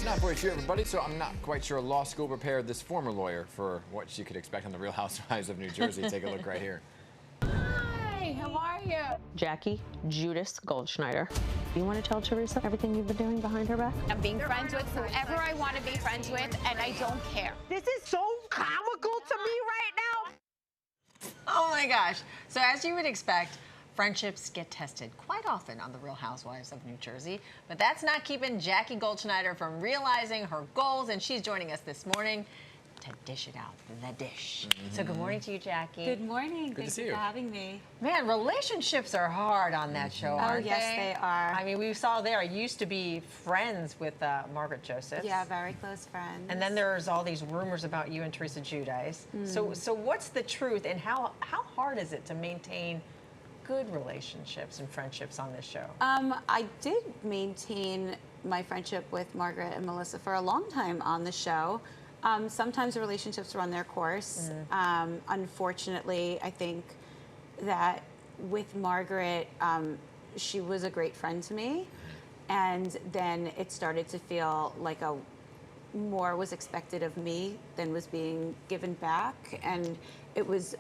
9:42, everybody. So I'm not quite sure law school prepared this former lawyer for what she could expect on the Real Housewives of New Jersey. Take a look right here. Hi, how are you? Jackie Goldschneider. You want to tell Teresa everything you've been doing behind her back? I'm being friends with whoever I want to be friends with, and I don't care. This is so comical to me right now. Oh my gosh. So as you would expect, friendships get tested quite often on The Real Housewives of New Jersey, but that's not keeping Jackie Goldschneider from realizing her goals, and she's joining us this morning to dish it out, the dish. So good morning to you, Jackie. Good morning. Good to see Thank you you. for having me. Man, relationships are hard on that show, aren't yes, they are. I mean, we saw there, I used to be friends with Margaret Joseph. Yeah, very close friends. And then there's all these rumors about you and Teresa Giudice. So what's the truth, and how hard is it to maintain good relationships and friendships on this show? I did maintain my friendship with Margaret and Melissa for a long time on the show. Sometimes relationships run their course. Unfortunately, I think that with Margaret, she was a great friend to me. And then it started to feel like more was expected of me than was being given back. And it was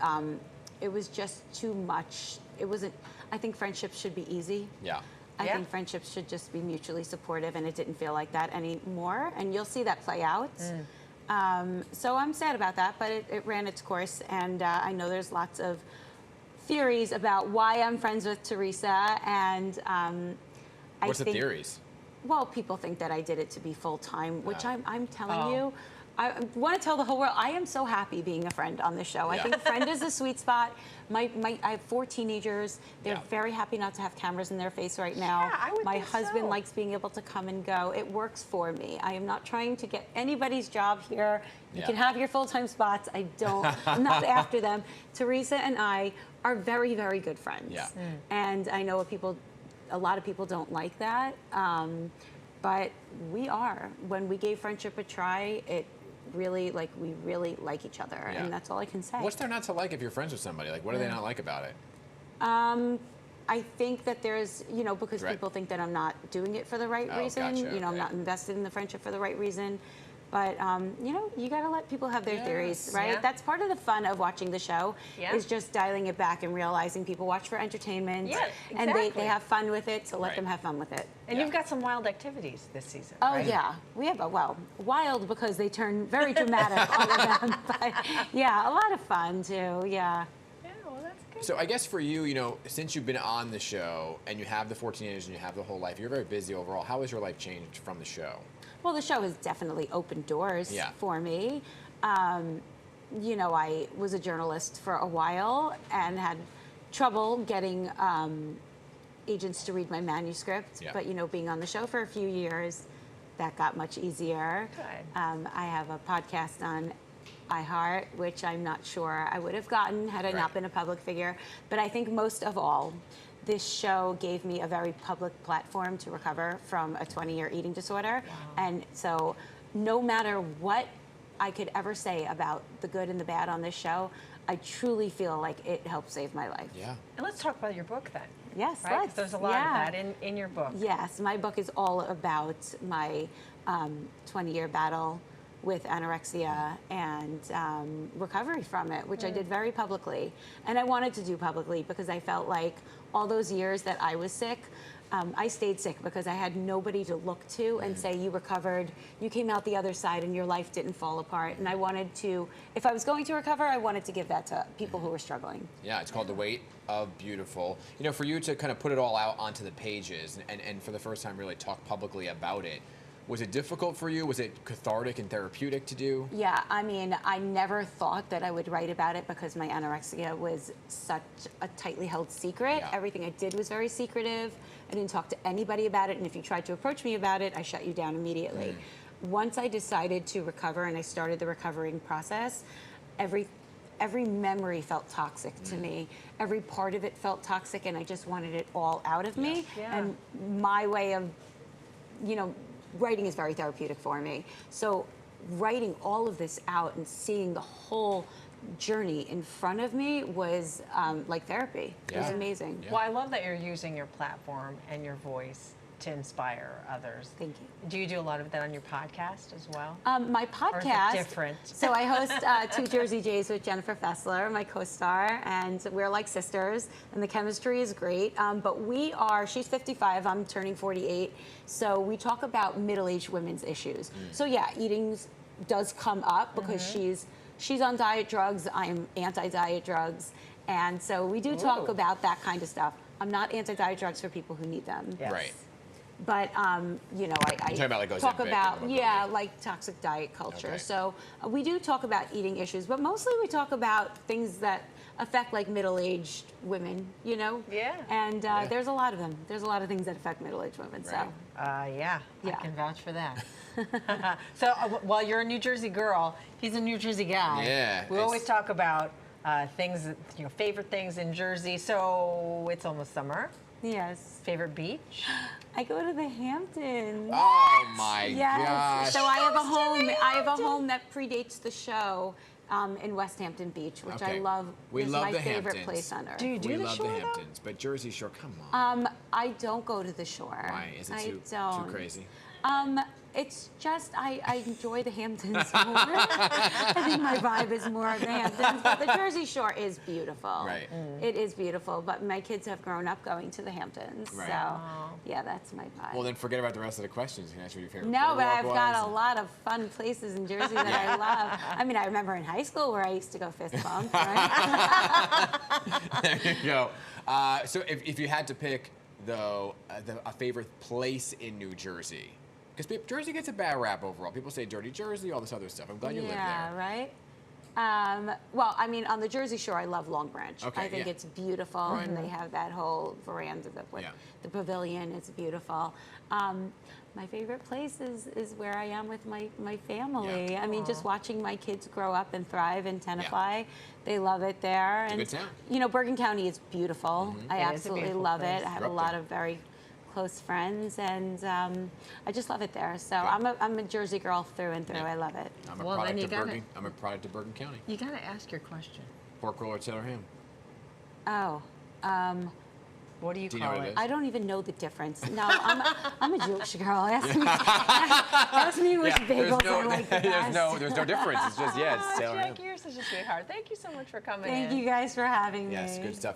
just too much. It wasn't, I think friendships should be easy. Yeah. I think friendships should just be mutually supportive, and it didn't feel like that anymore. And you'll see that play out. So I'm sad about that, but it ran its course. And I know there's lots of theories about why I'm friends with Teresa. And What's the theories? Well, people think that I did it to be full-time, which I'm telling you. I want to tell the whole world, I am so happy being a friend on this show. I think friend is a sweet spot. I have 4 teenagers. They're very happy not to have cameras in their face right now. Yeah, I would My think husband so. likes being able to come and go. It works for me. I am not trying to get anybody's job here. You can have your full-time spots. I'm not after them. Teresa and I are very, very good friends. Yeah. And I know a lot of people don't like that. But we are. When we gave friendship a try, we really like each other, and that's all I can say. What's there not to like if you're friends with somebody? Like, what do they not like about it? I think that there's, because people think that I'm not doing it for the right reason. Gotcha, I'm not invested in the friendship for the right reason. But, you got to let people have their theories, right? Yeah. That's part of the fun of watching the show, is just dialing it back and realizing people watch for entertainment. Yeah, And exactly. they have fun with it, so let them have fun with it. And you've got some wild activities this season. Oh, right? yeah. We have, wild because they turn very dramatic, all of them. But, yeah, a lot of fun, too, yeah. Yeah, well, that's good. So I guess for you, since you've been on the show and you have the 14 years and you have the whole life, you're very busy overall. How has your life changed from the show? Well, the show has definitely opened doors for me. I was a journalist for a while and had trouble getting agents to read my manuscript. Yeah. But, being on the show for a few years, that got much easier. Good. I have a podcast on iHeart, which I'm not sure I would have gotten had I not been a public figure. But I think most of all, this show gave me a very public platform to recover from a 20-year eating disorder. Wow. And so no matter what I could ever say about the good and the bad on this show, I truly feel like it helped save my life. Yeah. And let's talk about your book then. Yes, right? 'Cause let's. There's a lot of that in your book. Yes, my book is all about my 20-year battle with anorexia and recovery from it, which I did very publicly. And I wanted to do publicly because I felt like all those years that I was sick, I stayed sick because I had nobody to look to and say, you recovered, you came out the other side and your life didn't fall apart. And I wanted to, if I was going to recover, I wanted to give that to people who were struggling. Yeah, it's called The Weight of Beautiful. For you to kind of put it all out onto the pages and for the first time really talk publicly about it, was it difficult for you? Was it cathartic and therapeutic to do? Yeah, I mean, I never thought that I would write about it because my anorexia was such a tightly held secret. Yeah. Everything I did was very secretive. I didn't talk to anybody about it, and if you tried to approach me about it, I shut you down immediately. Once I decided to recover and I started the recovering process, every memory felt toxic to me. Every part of it felt toxic, and I just wanted it all out of me. Yeah. And my way of, writing is very therapeutic for me. So writing all of this out and seeing the whole journey in front of me was like therapy. It was amazing. Yeah. Well, I love that you're using your platform and your voice to inspire others. Thank you. Do you do a lot of that on your podcast as well? My Or is it podcast. different? So I host Two Jersey Jays with Jennifer Fessler, my co-star, and we're like sisters, and the chemistry is great. But she's 55, I'm turning 48, so we talk about middle-aged women's issues. So yeah, eating does come up because she's on diet drugs, I'm anti-diet drugs, and so we do talk about that kind of stuff. I'm not anti-diet drugs for people who need them. Yes. Right. But you know, I talking about, like, talk Ozempic about and like toxic diet culture. Okay. So we do talk about eating issues, but mostly we talk about things that affect like middle-aged women. You know. Yeah. And there's a lot of them. There's a lot of things that affect middle-aged women. Right. Yeah, I Yeah. can vouch for that. So while you're a New Jersey girl, he's a New Jersey guy. Yeah, We always talk about things, favorite things in Jersey. So it's almost summer. Yes. Favorite beach? I go to the Hamptons. Oh my Yes. gosh. So I have a home. I have a home that predates the show in West Hampton Beach, which I Okay. love. We is love my the favorite Hamptons. place on earth. Do you do we the love shore, the though? Hamptons, but Jersey Shore, come on. I don't go to the shore. Why? Is it I too don't. crazy? It's just I enjoy the Hamptons more. I think my vibe is more of the Hamptons, but the Jersey Shore is beautiful. Right. It is beautiful, but my kids have grown up going to the Hamptons, Right. so yeah, that's my vibe. Well, then forget about the rest of the questions. You can ask me your favorite No, but I've boardwalk got a was. lot of fun places in Jersey that I love. I mean, I remember in high school where I used to go fist bump, right? There you go. So if you had to pick, though, a favorite place in New Jersey, because Jersey gets a bad rap overall. People say dirty Jersey, all this other stuff. I'm glad you live Yeah, there. right? Well, I mean, on the Jersey Shore, I love Long Branch. Okay, I think yeah. it's beautiful, and they have that whole veranda with Yeah. the pavilion. It's beautiful. My favorite place is where I am with my family. Yeah. I mean, just watching my kids grow up and thrive in Tenafly. They love it there. It's a and good town. you know, Bergen County is beautiful. I It is a absolutely beautiful love place. it. I have Grew a up lot there. of very close friends, and I just love it there. So I'm a Jersey girl through and through. Yeah. I love it. I'm a Well, then product you of gotta- Bergen. I'm a product of Bergen County. You got to ask your question. Pork roll or Taylor ham? Oh. What do you Do you know call what it it? is? I don't even know the difference. No, I'm a Jewish girl. Ask me which bagels I like the best. there's no difference. It's just, yeah, it's Taylor ham. Jackie, you're such a sweetheart. Thank you so much for coming Thank in. you guys for having me. Yes, good stuff.